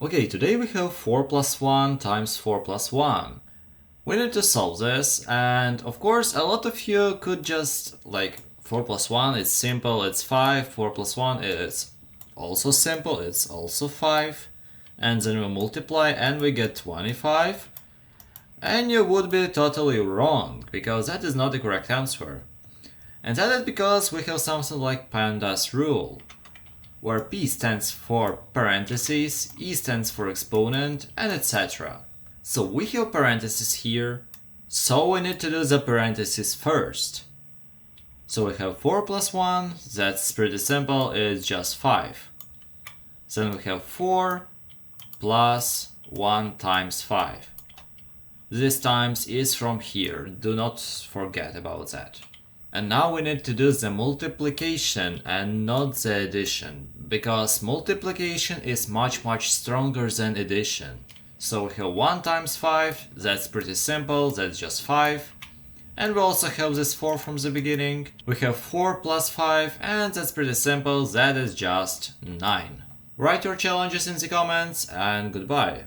Okay, today we have 4 plus 1 times 4 plus 1. We need to solve this, and of course a lot of you could just 4 plus 1, it's simple, it's 5, 4 plus 1 is also simple, it's also 5, and then we multiply and we get 25, and you would be totally wrong, because that is not the correct answer. And that is because we have something like PEMDAS rule, where P stands for parentheses, E stands for exponent, and etc. So we have parentheses here, so we need to do the parentheses first. So we have 4 plus 1, that's pretty simple, it's just 5. Then we have 4 plus 1 times 5. This times is from here, do not forget about that. And now we need to do the multiplication and not the addition, because multiplication is much stronger than addition. So we have 1 times 5, that's pretty simple, that's just 5. And we also have this 4 from the beginning. We have 4 plus 5, and that's pretty simple, that is just 9. Write your challenges in the comments, and goodbye.